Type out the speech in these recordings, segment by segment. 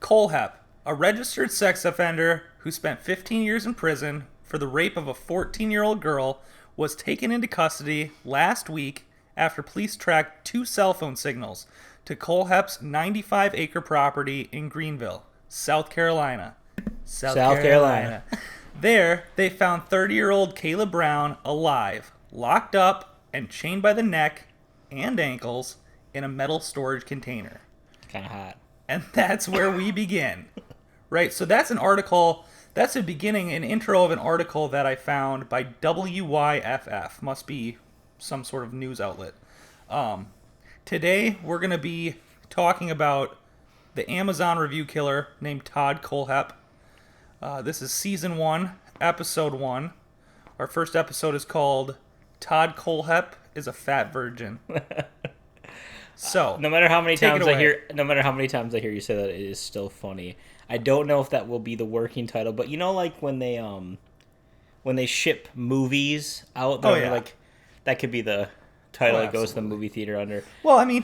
Kohlhepp, a registered sex offender who spent 15 years in prison for the rape of a 14-year-old girl, was taken into custody last week after police tracked 2 cell phone signals to Kohlhepp's 95-acre property in Greenville, South Carolina. South Carolina. There, they found 30-year-old Kayla Brown alive, locked up and chained by the neck and ankles in a metal storage container. Kind of hot. And that's where we begin. Right, so that's an article, that's the beginning, an intro of an article that I found by WYFF. Must be some sort of news outlet. Today, we're going to be talking about the Amazon review killer named Todd Kohlhepp. This is Season 1, Episode 1. Our first episode is called Todd Kohlhepp is a Fat Virgin. So, no matter how many times I hear you say that, it is still funny. I don't know if that will be the working title, but you know, like when they ship movies out, like that could be the title that goes to the movie theater under. Well, I mean,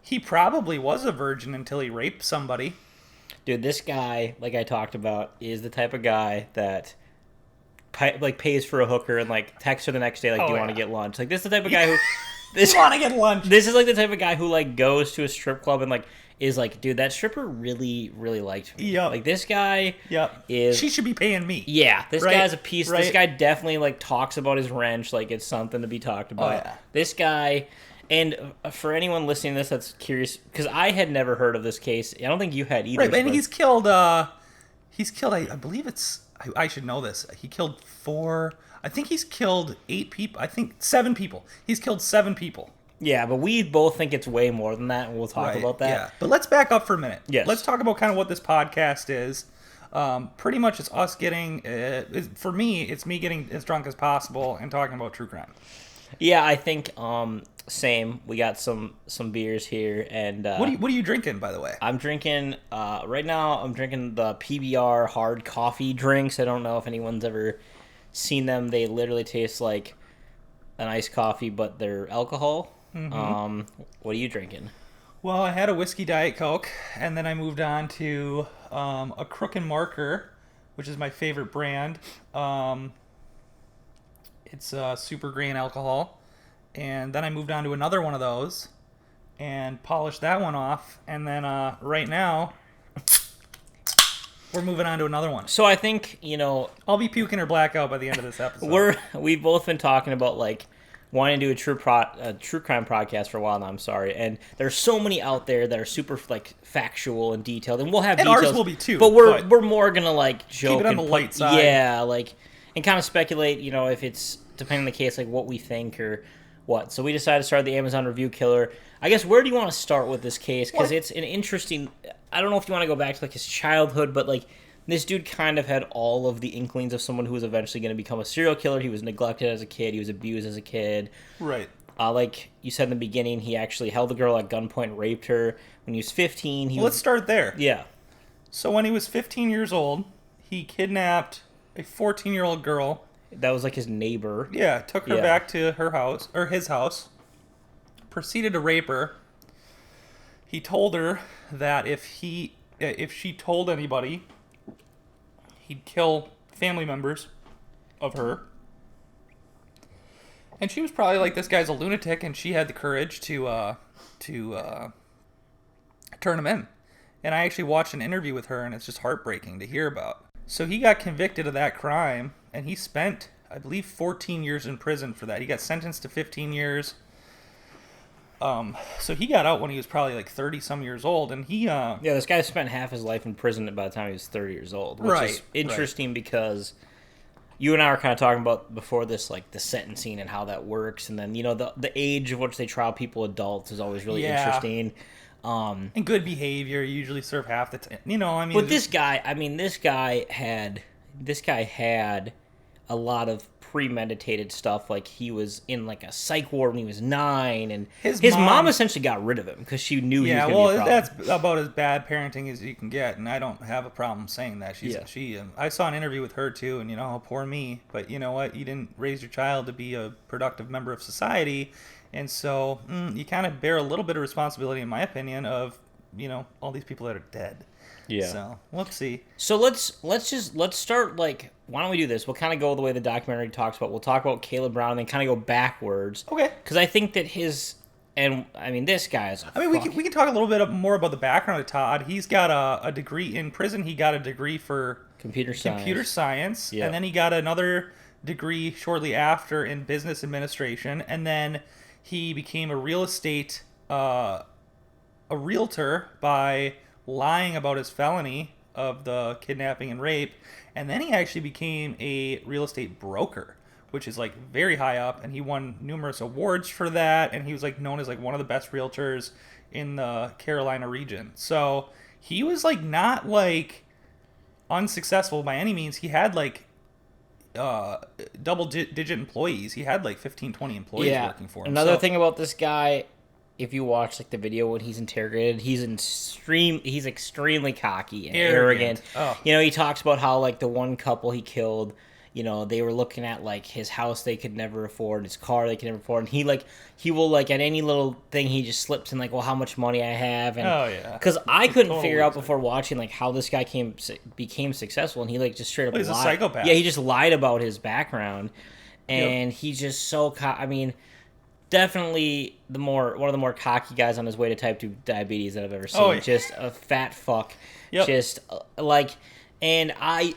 he probably was a virgin until he raped somebody. Dude, this guy, like I talked about, is the type of guy that pays for a hooker and like texts her the next day like, "Do you want to get lunch?" Like, this is the type of guy who want to get lunch. This is like the type of guy who like goes to a strip club and like is like, "Dude, that stripper really, really liked me." Yep. Like, this guy is... She should be paying me. Yeah, this guy's a piece... Right? This guy definitely like talks about his wrench like it's something to be talked about. Oh, yeah. This guy... And for anyone listening to this that's curious, because I had never heard of this case. I don't think you had either. Right, and he's killed, I believe it's... I should know this. He killed 4... I think he's killed 8 people. I think 7 people. He's killed 7 people. Yeah, but we both think it's way more than that, and we'll talk about that. Yeah, but let's back up for a minute. Yes. Let's talk about kind of what this podcast is. Pretty much it's us getting... for me, it's me getting as drunk as possible and talking about true crime. Yeah, I think... Same. We got some beers here, and what are you drinking, by the way? I'm drinking right now. I'm drinking the PBR hard coffee drinks. I don't know if anyone's ever seen them. They literally taste like an iced coffee, but they're alcohol. Mm-hmm. What are you drinking? Well, I had a whiskey Diet Coke, and then I moved on to a Crook and Marker, which is my favorite brand. It's super grain alcohol. And then I moved on to another one of those and polished that one off. And then right now, we're moving on to another one. So I think, I'll be puking or blackout by the end of this episode. We've both been talking about, like, wanting to do a true crime podcast for a while now, I'm sorry. And there's so many out there that are super, like, factual and detailed. And we'll have details. And ours will be too. But we're more going to, like, joke. Keep it on the light side. Yeah, like, and kind of speculate, if it's, depending on the case, like, what we think or... what? So we decided to start the Amazon review killer. I guess, where do you want to start with this case? Because it's an interesting... I don't know if you want to go back to like his childhood, but like this dude kind of had all of the inklings of someone who was eventually going to become a serial killer. He was neglected as a kid. He was abused as a kid. Right. Like you said in the beginning, he actually held the girl at gunpoint, raped her. When he was 15, let's start there. Yeah. So when he was 15 years old, he kidnapped a 14-year-old girl. That was like his neighbor. Yeah, took her back to her house, or his house, proceeded to rape her. He told her that if she told anybody, he'd kill family members of her. And she was probably like, this guy's a lunatic, and she had the courage to turn him in. And I actually watched an interview with her, and it's just heartbreaking to hear about. So he got convicted of that crime, and he spent, I believe, 14 years in prison for that. He got sentenced to 15 years. So he got out when he was probably like 30-some years old, and he... Yeah, this guy spent half his life in prison by the time he was 30 years old, which is interesting because you and I were kind of talking about before this, like, the sentencing and how that works, and then, the age of which they trial people adults is always really interesting. And good behavior usually serve half the time. But this guy had a lot of premeditated stuff. Like, he was in like a psych ward when he was 9, and his mom essentially got rid of him because she knew he was going to be a problem. That's about as bad parenting as you can get, and I don't have a problem saying that. I saw an interview with her too, and poor me. But you know what? You didn't raise your child to be a productive member of society. And so you kind of bear a little bit of responsibility, in my opinion, of all these people that are dead. Yeah. So let's see. So let's start, like, why don't we do this? We'll kind of go the way the documentary talks about. We'll talk about Caleb Brown and then kind of go backwards. Okay. Because I think that this guy is. We can talk a little bit more about the background of Todd. He's got a degree in prison. He got a degree for computer science. And then he got another degree shortly after in business administration, and then he became a realtor by lying about his felony of the kidnapping and rape, and then he actually became a real estate broker, which is like very high up, and he won numerous awards for that, and he was like known as like one of the best realtors in the Carolina region. So he was like not like unsuccessful by any means. He had like double-digit employees. He had like 15, 20 employees working for him. Another thing about this guy, if you watch like the video when he's interrogated, he's extremely cocky and arrogant. Oh. He talks about how like the one couple he killed, they were looking at like his house they could never afford, his car they could never afford, and he will like at any little thing he just slips in like, well, how much money I have, and because I couldn't figure out before watching like how this guy became successable, and he like just straight up he's lied. a psychopath. Yeah, he just lied about his background, and he's just so definitely one of the more cocky guys on his way to type 2 diabetes that I've ever seen. Oh, yeah. Just a fat fuck. Yep. Just like, and I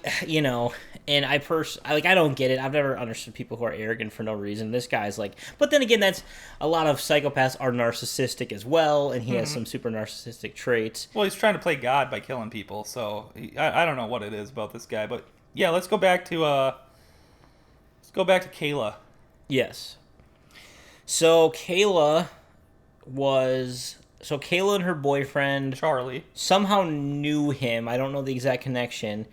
don't get it. I've never understood people who are arrogant for no reason. This guy's like, but then again, that's a lot of psychopaths are narcissistic as well, and he has some super narcissistic traits. Well, he's trying to play God by killing people, so I don't know what it is about this guy, but yeah, let's go back to Kayla. Yes. So Kayla and her boyfriend Charlie somehow knew him. I don't know the exact connection.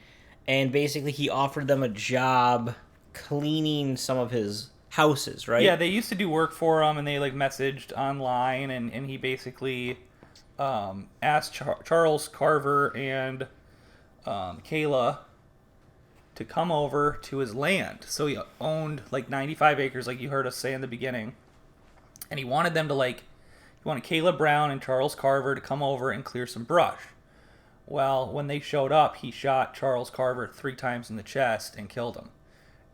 And basically he offered them a job cleaning some of his houses, right? Yeah, they used to do work for him, and they like messaged online, and he basically asked Charles Carver and Kayla to come over to his land. So he owned like 95 acres, like you heard us say in the beginning. And he wanted them to he wanted Caleb Brown and Charles Carver to come over and clear some brush. Well, when they showed up, he shot Charles Carver 3 times in the chest and killed him.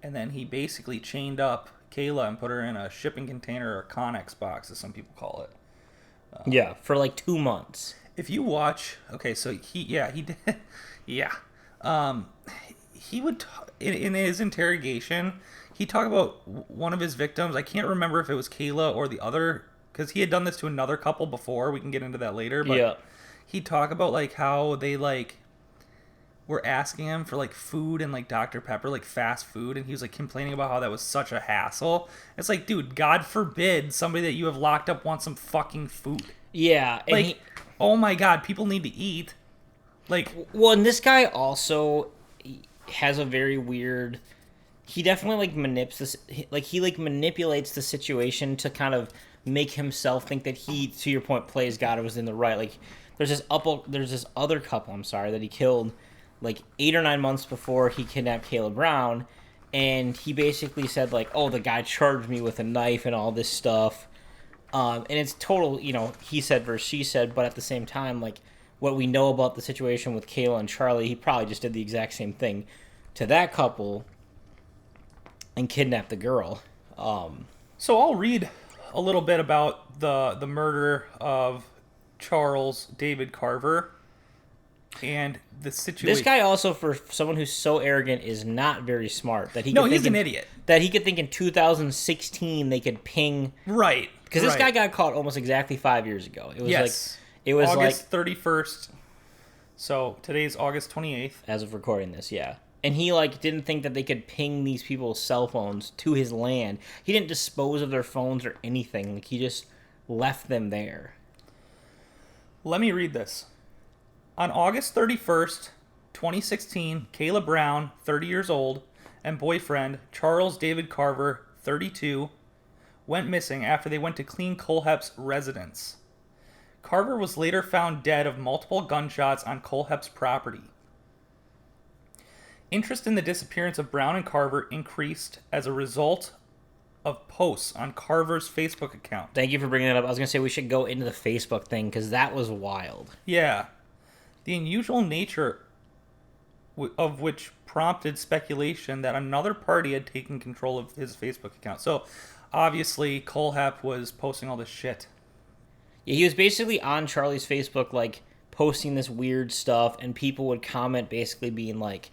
And then he basically chained up Kayla and put her in a shipping container or a Connex box, as some people call it. For like 2 months. If you watch, so he did, he would, in his interrogation, he talked about one of his victims. I can't remember if it was Kayla or the other, because he had done this to another couple before. We can get into that later. But he'd talk about like how they like were asking him for like food and like Dr. Pepper, like fast food, and he was like complaining about how that was such a hassle. It's like, dude, God forbid somebody that you have locked up wants some fucking food. Yeah, like, oh my God, people need to eat. Like, well, and this guy also has a very weird. He definitely manipulates the situation to kind of make himself think that he, to your point, plays God and was in the right. Like, there's this other couple, that he killed like 8 or 9 months before he kidnapped Caleb Brown, and he basically said like, oh, the guy charged me with a knife and all this stuff, and it's total, he said versus she said, but at the same time, like, what we know about the situation with Kayla and Charlie, he probably just did the exact same thing to that couple and kidnapped the girl. So I'll read a little bit about the murder of Charles David Carver and the situation. This guy also, for someone who's so arrogant, is not very smart. He's an idiot. That he could think in 2016 they could ping. Right. Because this guy got caught almost exactly 5 years ago. It was it was August 31st. So today's August 28th. As of recording this, yeah. And he didn't think that they could ping these people's cell phones to his land. He didn't dispose of their phones or anything. Like, he just left them there. Let me read this. On August 31st, 2016, Kayla Brown, 30 years old, and boyfriend Charles David Carver, 32, went missing after they went to clean Kohlhepp's residence. Carver was later found dead of multiple gunshots on Kohlhepp's property. Interest in the disappearance of Brown and Carver increased as a result of posts on Carver's Facebook account. Thank you for bringing that up. I was going to say we should go into the Facebook thing because that was wild. Yeah. The unusual nature of which prompted speculation that another party had taken control of his Facebook account. So, obviously, Kohlhepp was posting all this shit. Yeah, he was basically on Charlie's Facebook, like, posting this weird stuff, and people would comment basically being like,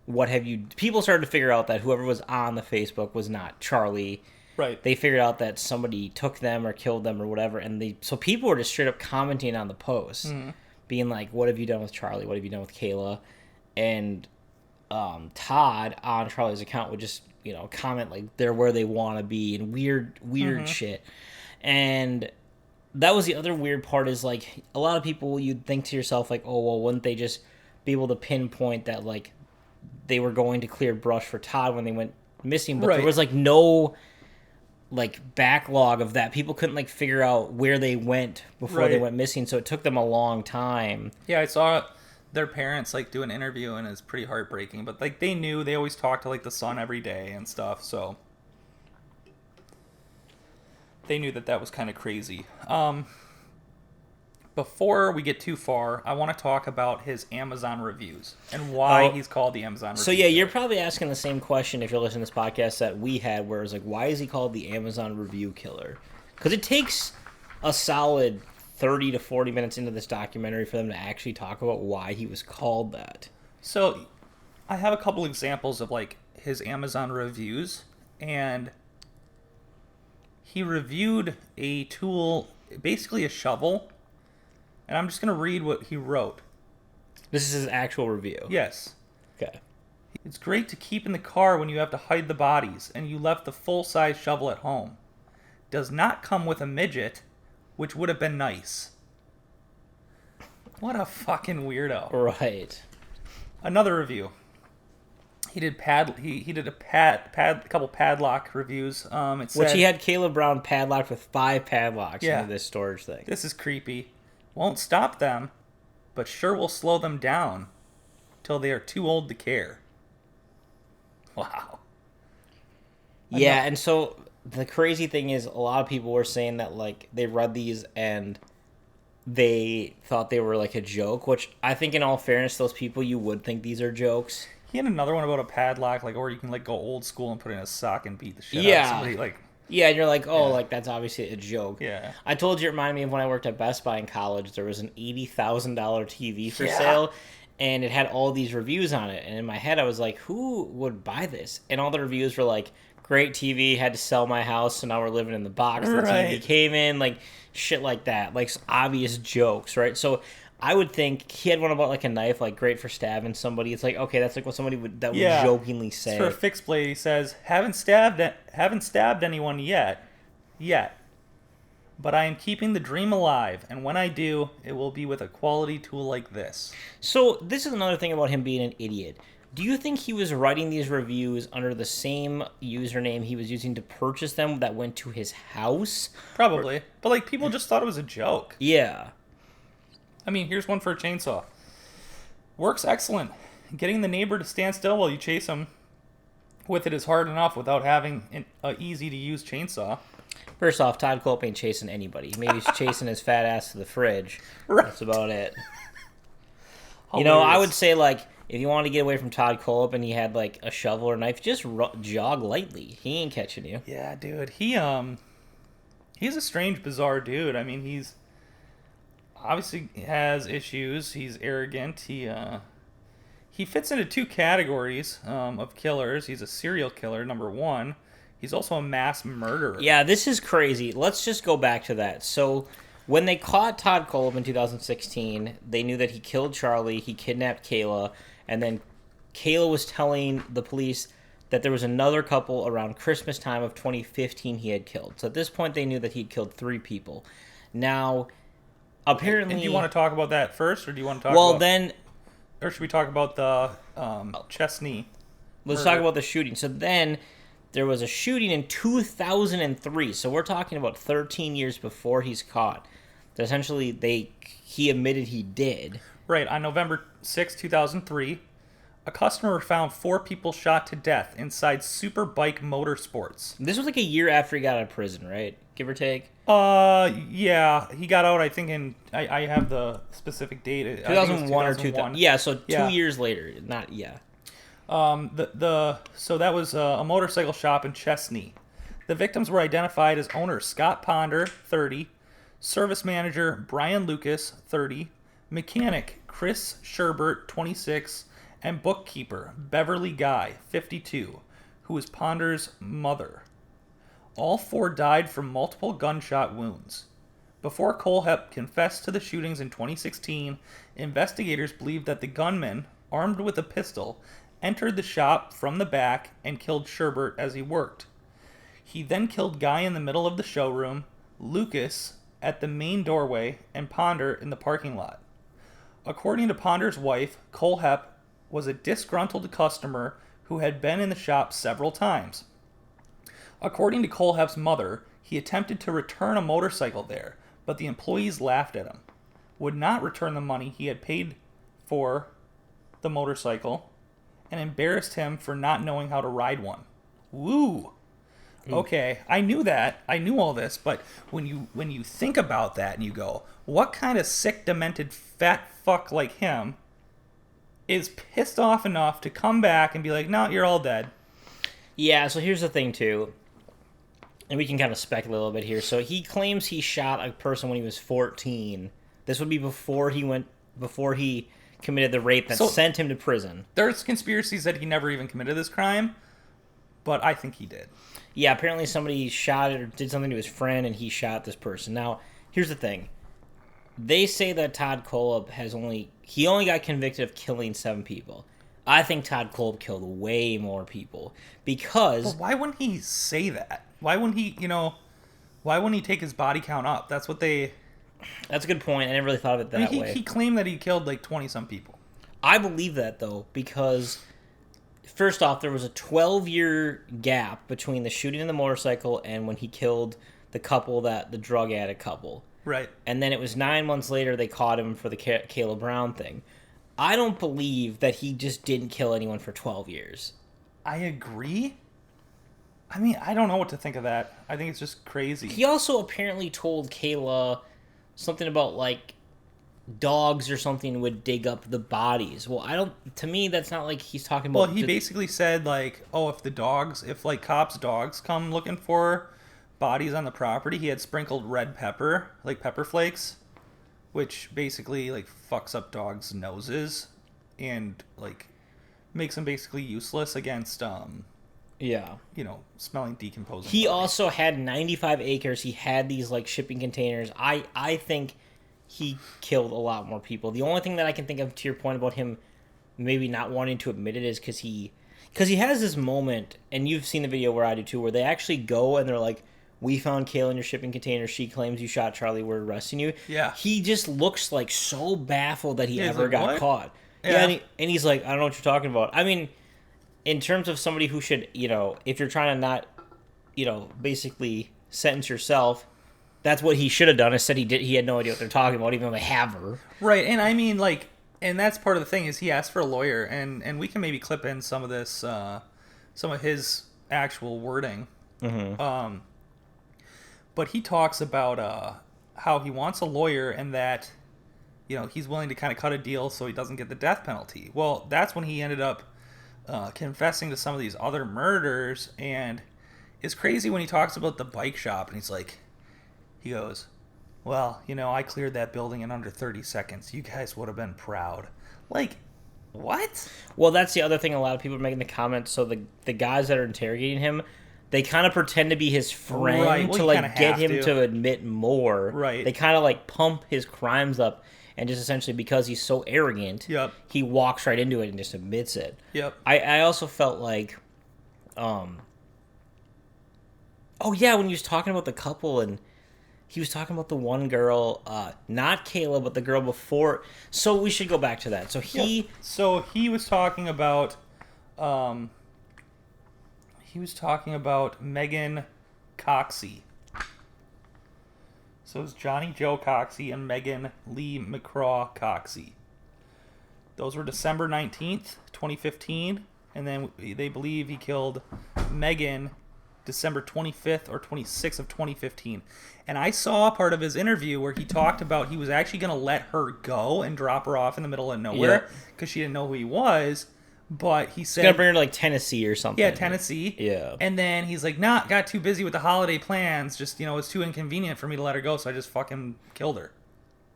what have you... People started to figure out that whoever was on the Facebook was not Charlie. Right. They figured out that somebody took them or killed them or whatever, and so people were just straight up commenting on the post, being like, what have you done with Charlie? What have you done with Kayla? And Todd on Charlie's account would just, comment like they're where they want to be and weird shit. And that was the other weird part is, like, a lot of people, you'd think to yourself, like, oh, well, wouldn't they just be able to pinpoint that, like, they were going to clear brush for Todd when they went missing, but there was, like, no, like, backlog of that. People couldn't, like, figure out where they went before they went missing, so it took them a long time. Yeah, I saw their parents, like, do an interview, and it's pretty heartbreaking, but, like, they knew, they always talked to, like, the son every day and stuff, so they knew that was kind of crazy. Before we get too far, I want to talk about his Amazon reviews and why he's called the Amazon Review. So, yeah, you're probably asking the same question if you're listening to this podcast that we had, where it's like, why is he called the Amazon Review Killer? Because it takes a solid 30 to 40 minutes into this documentary for them to actually talk about why he was called that. So, I have a couple examples of, like, his Amazon reviews, and he reviewed a tool, basically a shovel. And I'm just going to read what he wrote. This is his actual review? Yes. Okay. It's great to keep in the car when you have to hide the bodies and you left the full-size shovel at home. Does not come with a midget, which would have been nice. What a fucking weirdo. Right. Another review. He did a couple padlock reviews. It said, which he had Caleb Brown padlocked with 5 padlocks into this storage thing. This is creepy. Won't stop them, but sure will slow them down till they are too old to care. Wow. Yeah, and so the crazy thing is a lot of people were saying that, like, they read these and they thought they were, like, a joke, which I think in all fairness, those people, you would think these are jokes. He had another one about a padlock, like, or you can, like, go old school and put in a sock and beat the shit out of somebody, like... Yeah, and you're like, oh, like, that's obviously a joke. Yeah. I told you it reminded me of when I worked at Best Buy in college. There was an $80,000 TV for sale, and it had all these reviews on it. And in my head, I was like, who would buy this? And all the reviews were like, great TV, had to sell my house, so now we're living in the box the TV came in, like, shit like that. Like, obvious jokes, right? So I would think he had one about, like, a knife, like, great for stabbing somebody. It's like, okay, that's like what somebody would jokingly say. For a fixed blade, he says, haven't stabbed anyone yet, but I am keeping the dream alive, and when I do, it will be with a quality tool like this. So this is another thing about him being an idiot. Do you think he was writing these reviews under the same username he was using to purchase them that went to his house? Probably. But, like, people just thought it was a joke. Yeah. I mean, here's one for a chainsaw. Works excellent. Getting the neighbor to stand still while you chase him with it is hard enough without having an easy-to-use chainsaw. First off, Todd Kohlhepp ain't chasing anybody. Maybe he's chasing his fat ass to the fridge. Right. That's about it. You know, I would say, like, if you wanted to get away from Todd Kohlhepp and he had, like, a shovel or knife, just jog lightly. He ain't catching you. Yeah, dude. He's a strange, bizarre dude. I mean, he's obviously has issues. He's arrogant. He fits into 2 categories of killers. He's a serial killer, number 1. He's also a mass murderer. Yeah, this is crazy. Let's just go back to that. So when they caught Todd Kohlhepp in 2016, they knew that he killed Charlie, he kidnapped Kayla, and then Kayla was telling the police that there was another couple around Christmas time of 2015 he had killed. So at this point, they knew that he'd killed 3 people. Now, apparently... And do you want to talk about that first, or do you want to talk Well, then... Or should we talk about the Chesney Let's talk about the shooting. So then, there was a shooting in 2003. So we're talking about 13 years before he's caught. So essentially, he admitted he did. Right, on November 6, 2003, A customer found 4 people shot to death inside Superbike Motorsports. This was like a year after he got out of prison, right? Give or take. Yeah, he got out. I think I have the specific date. 2001 or 2000. Yeah, so 2 Yeah. years later. Not yeah. So that was a motorcycle shop in Chesney. The victims were identified as owner Scott Ponder, 30, service manager Brian Lucas, 30, mechanic Chris Sherbert, 26, and bookkeeper Beverly Guy, 52, who was Ponder's mother. All 4 died from multiple gunshot wounds. Before Kohlhepp confessed to the shootings in 2016, investigators believed that the gunman, armed with a pistol, entered the shop from the back and killed Sherbert as he worked. He then killed Guy in the middle of the showroom, Lucas at the main doorway, and Ponder in the parking lot. According to Ponder's wife, Kohlhepp was a disgruntled customer who had been in the shop several times. According to Kohlhepp's mother, he attempted to return a motorcycle there, but the employees laughed at him, would not return the money he had paid for the motorcycle, and embarrassed him for not knowing how to ride one. Woo! Okay, I knew that. I knew all this, but when you think about that and you go, what kind of sick, demented, fat fuck like him is pissed off enough to come back and be like, no, you're all dead? Yeah, so here's the thing, too. And we can kind of speculate a little bit here. So he claims he shot a person when he was 14. This would be before he committed the rape that sent him to prison. There's conspiracies that he never even committed this crime, but I think he did. Yeah, apparently somebody shot it or did something to his friend, and he shot this person. Now, here's the thing. They say that Todd Kohlhepp only got convicted of killing 7 people. I think Todd Kohlhepp killed way more people because... But why wouldn't he say that? Why wouldn't he take his body count up? That's what they... That's a good point. I never really thought of it that way. He claimed that he killed like 20-some people. I believe that, though, because... First off, there was a 12-year gap between the shooting of the motorcycle and when he killed the drug addict couple. Right. And then it was 9 months later they caught him for the Kayla Brown thing. I don't believe that he just didn't kill anyone for 12 years. I agree. I mean, I don't know what to think of that. I think it's just crazy. He also apparently told Kayla something about, like, dogs or something would dig up the bodies. Well, to me, that's not like he's talking about... Well, he basically said, like, oh, if cops' dogs come looking for bodies on the property, he had sprinkled red pepper, like pepper flakes, which basically, like, fucks up dogs' noses and, like, makes them basically useless against, smelling decomposing He bodies. also had 95 acres. He had these, like, shipping containers. I think he killed a lot more people. The only thing that I can think of, to your point about him maybe not wanting to admit it, is because he has this moment, and you've seen the video where I do too, where they actually go and they're like, we found Kayla in your shipping container. She claims you shot Charlie. We're arresting you. Yeah. He just looks like so baffled that he ever got caught. Yeah. And he's like, I don't know what you're talking about. I mean, in terms of somebody who should, if you're trying to not, basically sentence yourself, that's what he should have done. Is said he had no idea what they're talking about, even though they have her. Right, and I mean, like, and that's part of the thing is he asked for a lawyer, and we can maybe clip in some of this, some of his actual wording. Mm-hmm. But he talks about how he wants a lawyer and that, he's willing to kind of cut a deal so he doesn't get the death penalty. Well, that's when he ended up confessing to some of these other murders, and it's crazy when he talks about the bike shop, and he's like, he goes, well, I cleared that building in under 30 seconds. You guys would have been proud. Like, what? Well, that's the other thing a lot of people are making the comments. So the guys that are interrogating him, they kind of pretend to be his friend, right. Well, to like get him to admit more. Right. They kind of like pump his crimes up, and just essentially because he's so arrogant, yep. he walks right into it and just admits it. Yep. I also felt like, oh yeah, when he was talking about the couple and he was talking about the one girl, not Kayla, but the girl before. So we should go back to that. So he was talking about, Megan Coxey. So it was Johnny Joe Coxey and Megan Lee McCraw Coxey. Those were December 19th, 2015. And then they believe he killed Megan December 25th or 26th of 2015. And I saw part of his interview where he talked about he was actually going to let her go and drop her off in the middle of nowhere because she didn't know who he was. But he said... He's going to bring her to, like, Tennessee or something. Yeah, Tennessee. Yeah. And then he's like, nah, got too busy with the holiday plans. Just, it's too inconvenient for me to let her go, so I just fucking killed her.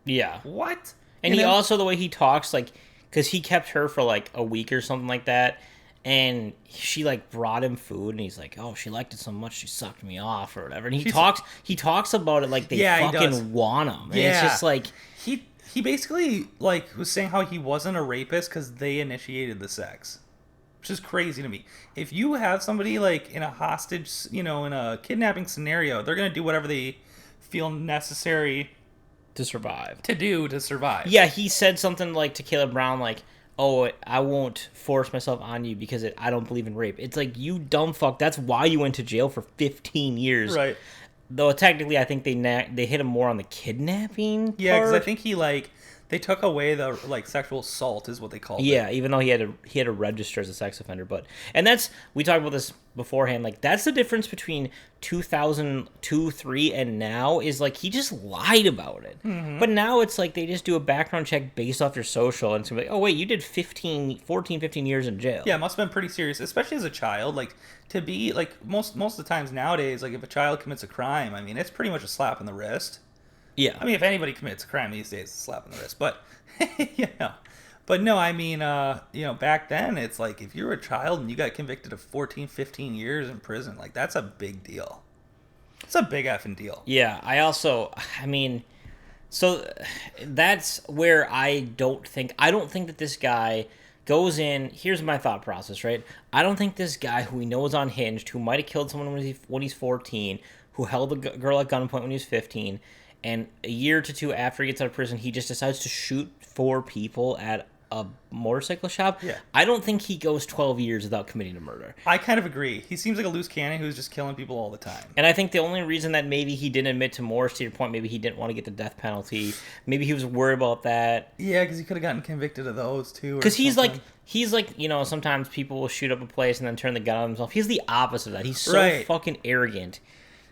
Yeah. What? And he also, the way he talks, like, because he kept her for, like, a week or something like that, and she, like, brought him food, and he's like, oh, she liked it so much she sucked me off or whatever. And he talks about it like they fucking want him. And it's just like... He basically, like, was saying how he wasn't a rapist because they initiated the sex. Which is crazy to me. If you have somebody, like, in a hostage, in a kidnapping scenario, they're going to do whatever they feel necessary... to survive. To survive. Yeah, he said something, like, to Caleb Brown, like, oh, I won't force myself on you because I don't believe in rape. It's like, you dumb fuck. That's why you went to jail for 15 years. Right. Though technically, I think they hit him more on the kidnapping part. Yeah, because I think they took away the, like, sexual assault is what they called it. Yeah, even though he had to register as a sex offender. And we talked about this beforehand, like, that's the difference between 2002, 3, and now is, like, he just lied about it. Mm-hmm. But now it's like they just do a background check based off your social, and it's like, oh, wait, you did 15 years in jail. Yeah, it must have been pretty serious, especially as a child. Like, to be, like, most of the times nowadays, like, if a child commits a crime, I mean, it's pretty much a slap in the wrist. Yeah. I mean, if anybody commits a crime these days, it's a slap in the wrist. But, But no, I mean, back then, it's like, if you were a child and you got convicted of 14, 15 years in prison, like, that's a big deal. It's a big effing deal. Yeah, so that's where I don't think that this guy goes in. Here's my thought process, right? I don't think this guy who we know is unhinged, who might have killed someone when he's 14, who held a girl at gunpoint when he was 15, and a year to two after he gets out of prison, he just decides to shoot 4 people at a motorcycle shop. Yeah. I don't think he goes 12 years without committing a murder. I kind of agree. He seems like a loose cannon who's just killing people all the time. And I think the only reason that maybe he didn't admit to more, to your point, maybe he didn't want to get the death penalty. Maybe he was worried about that. Yeah, because he could have gotten convicted of those too. Because he's like, sometimes people will shoot up a place and then turn the gun on himself. He's the opposite of that. He's so fucking arrogant.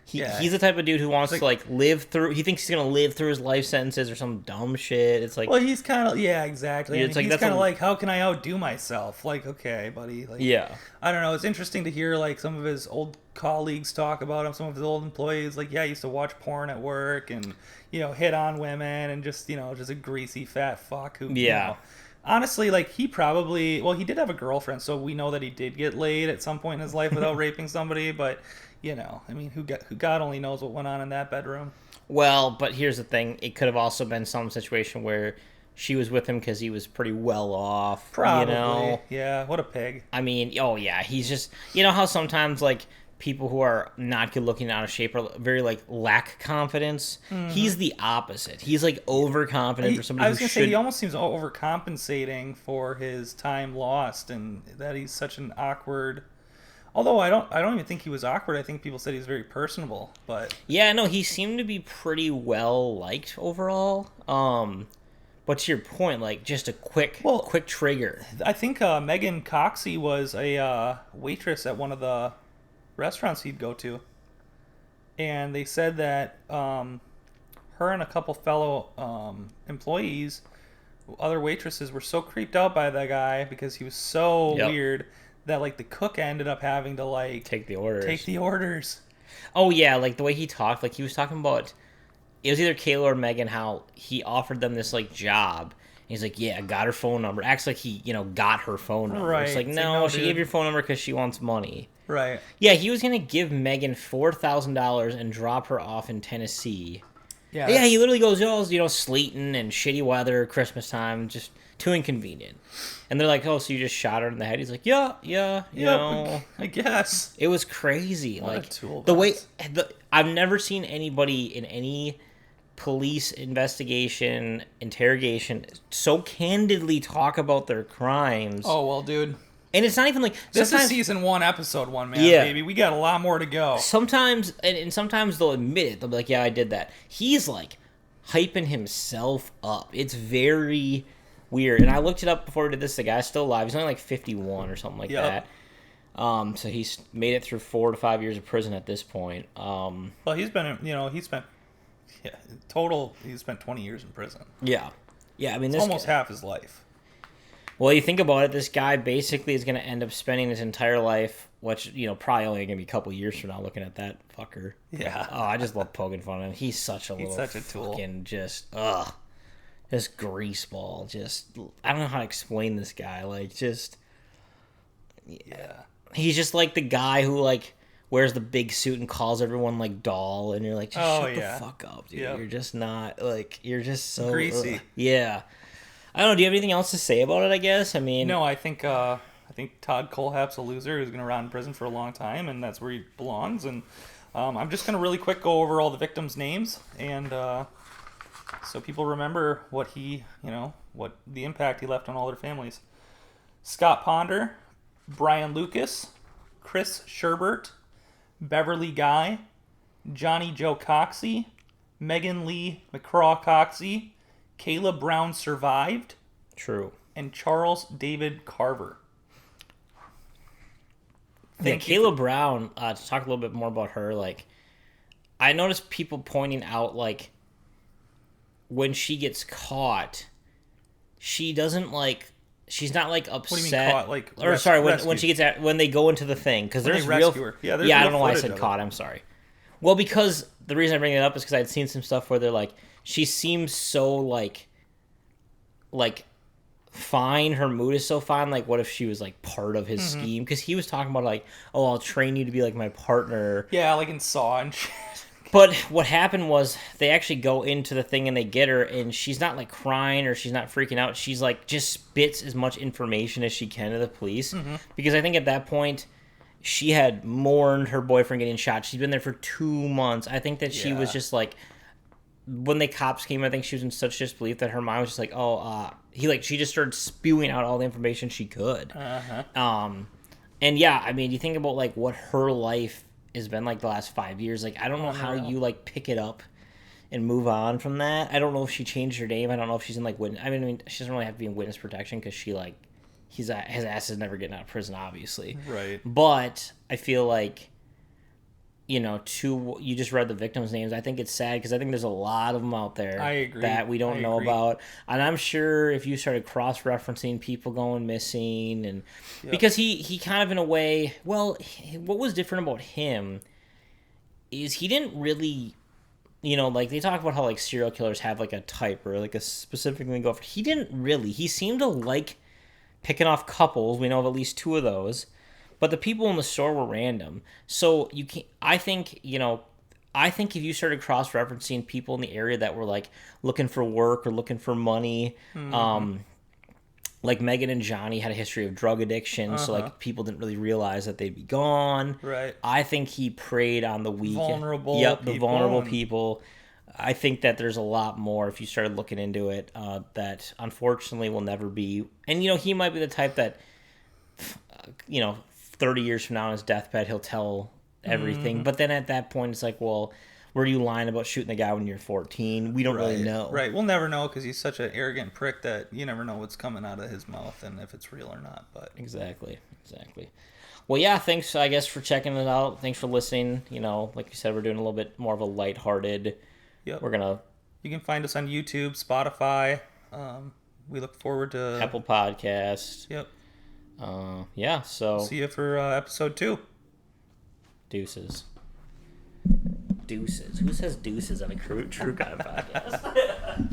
He's the type of dude who wants to live through. He thinks he's gonna live through his life sentences or some dumb shit. It's like, well, he's kind of exactly. It's he's kind of like, how can I outdo myself? Like, okay, buddy. Like, yeah, I don't know. It's interesting to hear like some of his old colleagues talk about him. Some of his old employees, like, I used to watch porn at work and hit on women and just just a greasy fat fuck who honestly, like, he probably he did have a girlfriend, so we know that he did get laid at some point in his life without raping somebody, but. I mean, who God only knows what went on in that bedroom. Well, but here's the thing. It could have also been some situation where she was with him because he was pretty well off. Probably. Yeah, what a pig. I mean, oh, yeah. He's just... how sometimes, like, people who are not good looking, out of shape are very, like, lack confidence? Mm-hmm. He's the opposite. He's, like, overconfident for somebody who I was going to say, he almost seems overcompensating for his time lost and that he's such an awkward... Although I don't even think he was awkward. I think people said he was very personable. But yeah, no, he seemed to be pretty well liked overall. But to your point, like, just a quick trigger. I think Megan Coxey was a waitress at one of the restaurants he'd go to, and they said that her and a couple fellow employees, other waitresses, were so creeped out by that guy because he was so weird. That, like, the cook ended up having to, like... Take the orders. Oh, yeah, like, the way he talked, like, he was talking about... It was either Kayla or Megan, how he offered them this, like, job. And he's like, yeah, got her phone number. Acts like he, got her phone number. Right. It's like, no, she gave your phone number because she wants money. Right. Yeah, he was going to give Megan $4,000 and drop her off in Tennessee. Yeah, he literally goes, sleeting and shitty weather, Christmas time, just too inconvenient. And they're like, oh, so you just shot her in the head? He's like, yeah, I guess. It was crazy. What like, a toolbox. The way... I've never seen anybody in any police investigation, interrogation, so candidly talk about their crimes. Oh, well, dude. And it's not even like... This is season 1, episode 1, man, baby. We got a lot more to go. Sometimes, and sometimes they'll admit it. They'll be like, yeah, I did that. He's, like, hyping himself up. It's very... weird. And I looked it up before we did this. The guy's still alive. He's only like 51 or something like that. So he's made it through 4 to 5 years of prison at this point. Well, he spent he spent 20 years in prison. Yeah. I mean, this almost half his life. Well, you think about it, this guy basically is going to end up spending his entire life, which, probably only going to be a couple years from now looking at that fucker. Yeah. Oh, I just love poking fun at him. He's such a tool. Fucking just greaseball. Just, I don't know how to explain this guy. Like, just... Yeah. He's just like the guy who, like, wears the big suit and calls everyone, like, doll. And you're like, just shut the fuck up, dude. Yep. You're just not, like, you're just so... greasy. Yeah. I don't know. Do you have anything else to say about it, I guess? I mean... No, I think Todd Kohlhepp's a loser who's going to rot in prison for a long time, and that's where he belongs. And I'm just going to really quick go over all the victims' names, and so people remember what what the impact he left on all their families. Scott Ponder, Brian Lucas, Chris Sherbert, Beverly Guy, Johnny Joe Coxey, Megan Lee McCraw Coxey, Kayla Brown survived. True. And Charles David Carver. Kayla Brown, to talk a little bit more about her, like, I noticed people pointing out, like, when she gets caught, she doesn't, like, she's not, like, upset. What do you mean caught? Like, when she gets when they go into the thing, because there's real... Her. Yeah, I don't know why I said caught, I'm sorry. Well, because the reason I bring it up is because I'd seen some stuff where they're like, she seems so, like fine. Her mood is so fine. Like, what if she was, like, part of his scheme? Because he was talking about, like, oh, I'll train you to be, like, my partner. Yeah, like in Saw and shit. But what happened was they actually go into the thing and they get her, and she's not, like, crying or she's not freaking out. She's, like, just spits as much information as she can to the police. Because I think at that point... she had mourned her boyfriend getting shot. She'd been there for 2 months. I think that she was just like, when the cops came, I think she was in such disbelief that her mind was just like, she just started spewing out all the information she could. And yeah, I mean, you think about like what her life has been like the last 5 years. Like, I don't know how you like pick it up and move on from that. I don't know if she changed her name. I don't know if she's in like witness. I mean, she doesn't really have to be in witness protection because she like. His ass is never getting out of prison, obviously. Right. But I feel like, you just read the victims' names. I think it's sad because I think there's a lot of them out there that we don't know about. And I'm sure if you started cross-referencing people going missing, and because he kind of in a way, well, what was different about him is he didn't really, like they talk about how like serial killers have like a type or like a specific thing they go for. He didn't really. He seemed to like picking off couples. We know of at least 2 of those, but the people in the store were random. So you can, I think if you started cross-referencing people in the area that were like looking for work or looking for money, like Megan and Johnny had a history of drug addiction, so like people didn't really realize that they'd be gone. Right. I think he preyed on the weak, vulnerable. The vulnerable people. I think that there's a lot more if you started looking into it that unfortunately will never be. And, he might be the type that, 30 years from now on his deathbed, he'll tell everything. But then at that point, it's like, well, were you lying about shooting the guy when you're 14? We don't really know. Right. We'll never know because he's such an arrogant prick that you never know what's coming out of his mouth and if it's real or not. But Exactly. Well, yeah, thanks, I guess, for checking it out. Thanks for listening. Like you said, we're doing a little bit more of a lighthearted... Yep. You can find us on YouTube, Spotify. We look forward to Apple Podcast. Yep. So see you for episode 2. Deuces. Who says deuces on a true crime podcast?